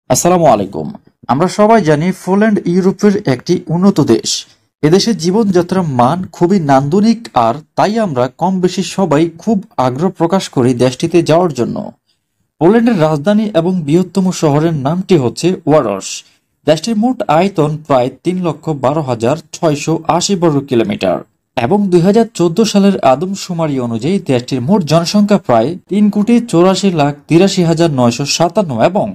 আসসালামু আলাইকুম। আমরা সবাই জানি পোল্যান্ড ইউরোপের একটি উন্নত দেশ। এদেশের জীবনযাত্রার মান খুবই নান্দনিক, আর তাই আমরা কম বেশি সবাই খুব আগ্রহ প্রকাশ করি দেশটিতে যাওয়ার জন্য। পোল্যান্ডের রাজধানী এবং বৃহত্তম শহরের নামটি হচ্ছে ওয়ারশ। দেশটির মোট আয়তন প্রায় 3,12,680 বর্গ কিলোমিটার এবং 2014 সালের আদমশুমারি অনুযায়ী দেশটির মোট জনসংখ্যা প্রায় 3,84,83,957 এবং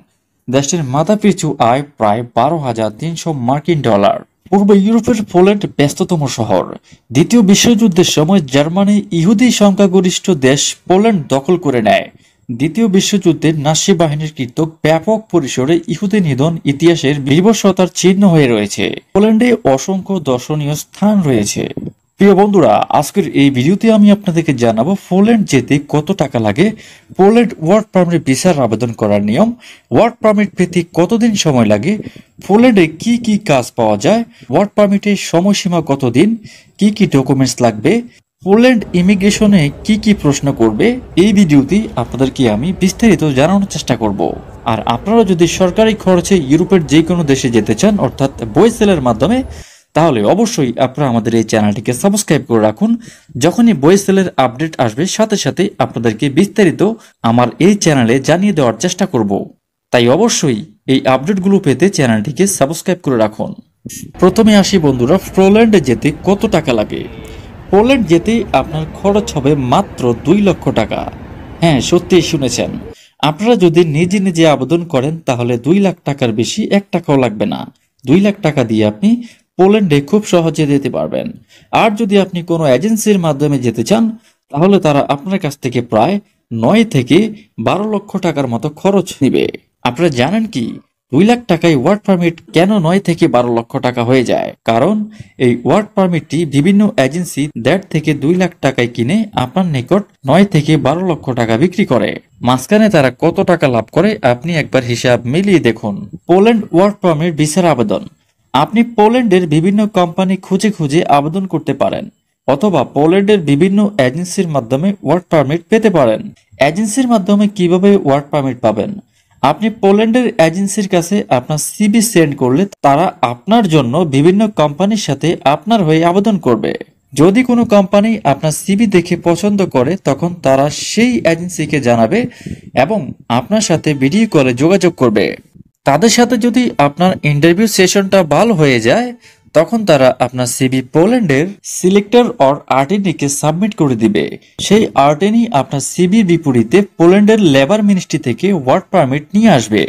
দেশটির মাথাপিছু আয় প্রায় 12,300 মার্কিন ডলার। পূর্ব ইউরোপের পোল্যান্ড ব্যস্ততম শহর। দ্বিতীয় বিশ্বযুদ্ধের সময় জার্মানি ইহুদি সংখ্যাগরিষ্ঠ দেশ পোল্যান্ড দখল করে নেয়। দ্বিতীয় বিশ্বযুদ্ধে নাৎসি বাহিনীর কৃতক ব্যাপক পরিসরে ইহুদি নিধন ইতিহাসের বীভৎসতার চিহ্ন হয়ে রয়েছে। পোল্যান্ডে অসংখ্য দর্শনীয় স্থান রয়েছে। প্রিয় বন্ধুরা, আজকের এই ভিডিওতে আমি আপনাদেরকে জানাবো পোল্যান্ড যেতে কত টাকা লাগে, পোল্যান্ড ওয়ার্ক পারমিট ভিসার আবেদন করার নিয়ম, ওয়ার্ক পারমিট পেতে কতদিন সময় লাগে, পোল্যান্ডে কি কি কাজ পাওয়া যায়, ওয়ার্ক পারমিটের সময়সীমা কতদিন, কি কি ডকুমেন্টস লাগবে, পোল্যান্ড ইমিগ্রেশনে কি কি প্রশ্ন করবে। এই ভিডিওতে আপনাদেরকে আমি বিস্তারিত জানানোর চেষ্টা করব। আর আপনারা যদি সরকারি খরচে ইউরোপের যে কোনো দেশে যেতে চান, অর্থাৎ বয়েসেলের মাধ্যমে, তাহলে অবশ্যই আপনারা আমাদের এই চ্যানেলটিকে সাবস্ক্রাইব করে রাখুন। যখনই বয়েসেলের আপডেট আসবে সাথে সাথে আপনাদেরকে বিস্তারিত আমার এই চ্যানেলে জানিয়ে দেওয়ার চেষ্টা করব। তাই অবশ্যই এই আপডেটগুলো পেতে চ্যানেলটিকে সাবস্ক্রাইব করে রাখুন। প্রথমে আসি বন্ধুরা, পোল্যান্ডে যেতে কত টাকা লাগে। পোল্যান্ড যেতে আপনার খরচ হবে মাত্র 2 লক্ষ টাকা। হ্যাঁ, সত্যি শুনেছেন। আপনারা যদি নিজে নিজে আবেদন করেন তাহলে 2 লাখ টাকার বেশি 1 টাকাও লাগবে না। 2 লাখ টাকা দিয়ে আপনি পোল্যান্ডে খুব সহজে যেতে পারবেন। আর যদি আপনি কোনো এজেন্সির মাধ্যমে যেতে চান তাহলে তারা আপনার কাছ থেকে প্রায় 9 থেকে 12 লক্ষ টাকার মতো খরচ নেবে। আপনারা জানেন কি 2 লাখ টাকায় ওয়ার্ক পারমিট কেন 9 থেকে 12 লক্ষ টাকা হয়ে যায়? কারণ এই ওয়ার্ক পারমিটটি বিভিন্ন এজেন্সি 1.5 থেকে 2 লাখ টাকায় কিনে আপনার নিকট 9 থেকে 12 লক্ষ টাকা বিক্রি করে। মাঝখানে তারা কত টাকা লাভ করে আপনি একবার হিসাব মিলিয়ে দেখুন। পোল্যান্ড ওয়ার্ক পারমিট ভিসার আবেদন। আপনি পোল্যান্ডের বিভিন্ন কোম্পানি খুঁজে খুঁজে আবেদন করতে পারেন, অথবা পোল্যান্ডের বিভিন্ন এজেন্সির মাধ্যমে ওয়ার্ক পারমিট পেতে পারেন। এজেন্সির মাধ্যমে কিভাবে ওয়ার্ক পারমিট পাবেন? আপনি পোল্যান্ডের এজেন্সির কাছে আপনার সিভি সেন্ড করলে তারা আপনার জন্য বিভিন্ন কোম্পানির সাথে আপনার হয়ে আবেদন করবে। যদি কোনো কোম্পানি আপনার সিভি দেখে পছন্দ করে তখন তারা সেই এজেন্সিকে জানাবে এবং আপনার সাথে ভিডিও কলে যোগাযোগ করবে। তাদের সাথে যদি আপনার ইন্টারভিউ সেশনটা ভালো হয়ে যায় তখন তারা আপনার সিভি পোল্যান্ডের সিলেক্টর অর আর্টেনিকে সাবমিট করে দিবে। সেই আর্টেনি আপনার সিভির বিপরীতে পোল্যান্ডের লেবার মিনিস্ট্রি থেকে ওয়ার্ক পারমিট নিয়ে আসবে।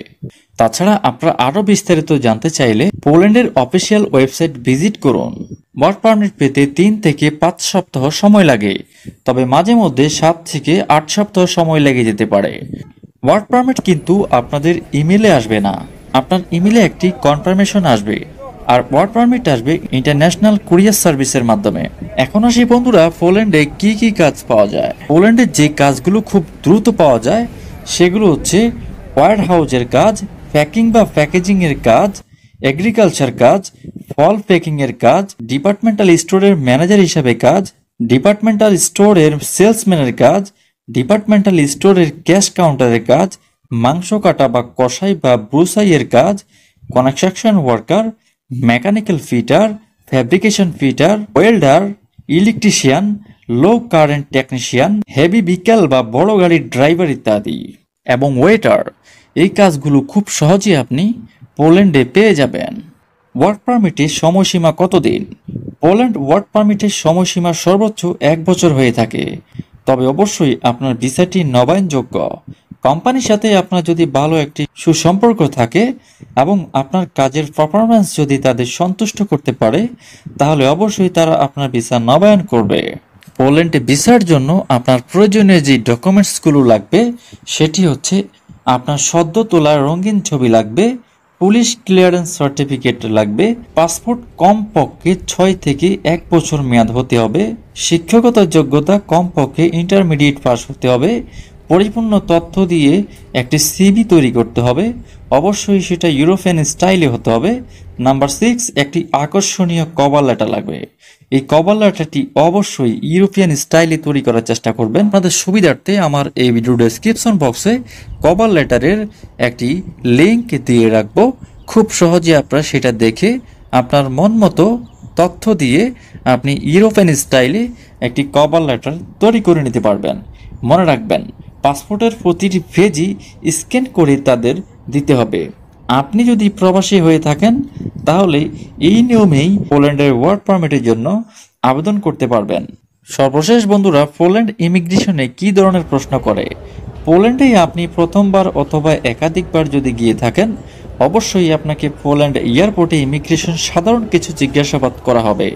তাছাড়া আপনারা আরো বিস্তারিত জানতে চাইলে পোল্যান্ডের অফিসিয়াল ওয়েবসাইট ভিজিট করুন। ওয়ার্ক পারমিট পেতে 3 থেকে 5 সপ্তাহ সময় লাগে, তবে মাঝে মধ্যে 7 থেকে 8 সপ্তাহ সময় লেগে যেতে পারে। ওয়ার্ক পারমিট কিন্তু আপনাদের ইমেলে আসবে না, আপনার ইমেলে একটি কনফার্মেশন আসবে, আর ওয়ার্ক পারমিট আসবে ইন্টারন্যাশনাল কুরিয়ার সার্ভিসের মাধ্যমে। এখন আসি বন্ধুরা, পোল্যান্ডে কি কি কাজ পাওয়া যায়। পোল্যান্ডে যে কাজগুলো খুব দ্রুত পাওয়া যায় সেগুলো হচ্ছে ওয়্যার হাউসের কাজ, প্যাকিং বা প্যাকেজিং এর কাজ, এগ্রিকালচার কাজ, ফল প্যাকিং এর কাজ, ডিপার্টমেন্টাল স্টোরের ম্যানেজার হিসাবে কাজ, ডিপার্টমেন্টাল স্টোরের সেলসম্যানের কাজ, ডিপার্টমেন্টাল স্টোরের ক্যাশ কাউন্টারের কাজ, মাংস কাটা বা কষাই বা ব্রুসাইয়ের কাজ, construction worker, mechanical fitter, fabrication fitter, welder, electrician, low current technician, heavy vehicle বা বড় গাড়ির ড্রাইভার ইত্যাদি, এবং ওয়েটার। এই কাজগুলো খুব সহজে আপনি পোল্যান্ডে পেয়ে যাবেন। ওয়ার্ক পারমিটের সময়সীমা কতদিন? পোল্যান্ড ওয়ার্ক পারমিটের সময়সীমা সর্বোচ্চ 1 বছর হয়ে থাকে, তবে অবশ্যই আপনার ভিসাটি নবায়নযোগ্য। কোম্পানির সাথে আপনার যদি ভালো একটি সুসম্পর্ক থাকে এবং আপনার কাজের পারফরম্যান্স যদি তাদের সন্তুষ্ট করতে পারে তাহলে অবশ্যই তারা আপনার ভিসা নবায়ন করবে। পোল্যান্ডে ভিসার জন্য আপনার প্রয়োজনীয় যে ডকুমেন্টসগুলো লাগবে সেটি হচ্ছে আপনার সদ্য তোলা রঙিন ছবি লাগবে, পুলিশ ক্লিয়ারেন্স সার্টিফিকেট লাগবে, পাসপোর্ট কমপক্ষে 6 থেকে 1 বছর মেয়াদ হতে হবে, শিক্ষাগত যোগ্যতা কমপক্ষে ইন্টারমিডিয়েট পাস হতে হবে, পরিপূর্ণ তথ্য দিয়ে একটি সিভি তৈরি করতে হবে, অবশ্যই সেটা ইউরোপিয়ান স্টাইলে হতে হবে। নাম্বার 6, একটি আকর্ষণীয় কভার লেটার লাগবে। এই কভার লেটারটি অবশ্যই ইউরোপিয়ান স্টাইলে তৈরি করার চেষ্টা করবেন। আপনাদের সুবিধার্থে আমার এই ভিডিও ডেসক্রিপশন বক্সে কভার লেটারের একটি লিঙ্ক দিয়ে রাখবো। খুব সহজে আপনারা সেটা দেখে আপনার মন মতো তথ্য দিয়ে আপনি ইউরোপিয়ান স্টাইলে একটি কভার লেটার তৈরি করে নিতে পারবেন। মনে রাখবেন, পাসপোর্টের প্রতিটি পেজই স্ক্যান করে তাদের দিতে হবে। আপনি যদি প্রবাসী হয়ে থাকেন তাহলে এই নিয়মেই পোল্যান্ডের ওয়ার্ক পারমিটের জন্য আবেদন করতে পারবেন। সর্বশেষ বন্ধুরা, পোল্যান্ড ইমিগ্রেশনে কি ধরনের প্রশ্ন করে? পোল্যান্ডে আপনি প্রথমবার অথবা একাধিকবার যদি গিয়ে থাকেন, অবশ্যই আপনাকে পোল্যান্ড এয়ারপোর্টে ইমিগ্রেশন সাধারণ কিছু জিজ্ঞাসাবাদ করা হবে।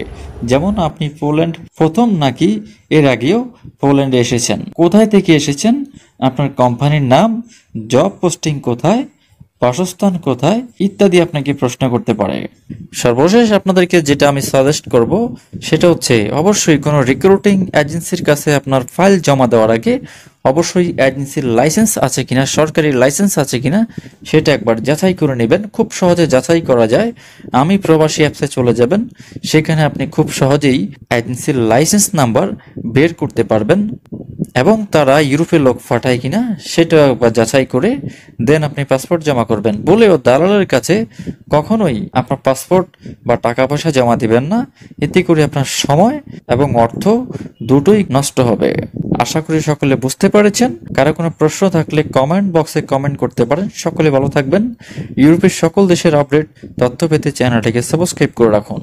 যেমন আপনি পোল্যান্ড প্রথম নাকি এর আগেও পোল্যান্ডে এসেছেন, কোথায় থেকে এসেছেন, আপনার কোম্পানির নাম, জব পোস্টিং কোথায়, বাসস্থান কোথায় ইত্যাদি আপনাকে প্রশ্ন করতে পারে। সর্বশেষ আপনাদেরকে যেটা আমি সাজেস্ট করব সেটা হচ্ছে অবশ্যই কোনো রিক্রুটিং এজেন্সির কাছে আপনার ফাইল জমা দেওয়ার আগে অবশ্যই এজেন্সির লাইসেন্স আছে কিনা, সরকারি লাইসেন্স আছে কিনা সেটা একবার যাচাই করে নেবেন। খুব সহজে যাচাই করা যায়। আমি প্রবাসী অ্যাপসে চলে যাবেন, সেখানে আপনি খুব সহজেই এজেন্সির লাইসেন্স নাম্বার বের করতে পারবেন এবং তারা ইউরোপে লোক পাঠায় কিনা সেটা একবার যাচাই করে দেন আপনি পাসপোর্ট জমা করবেন। বলেও দালালের কাছে কখনোই আপনার পাসপোর্ট বা টাকা পয়সা জমা দিবেন না, এতে করে আপনার সময় এবং অর্থ দুটোই নষ্ট হবে। আশা করি সকলে বুঝতে পেরেছেন। কারো কোনো প্রশ্ন থাকলে কমেন্ট বক্সে কমেন্ট করতে পারেন। সকলে ভালো থাকবেন। ইউরোপের সকল দেশের আপডেট তথ্য পেতে চ্যানেলটিকে সাবস্ক্রাইব করে রাখুন।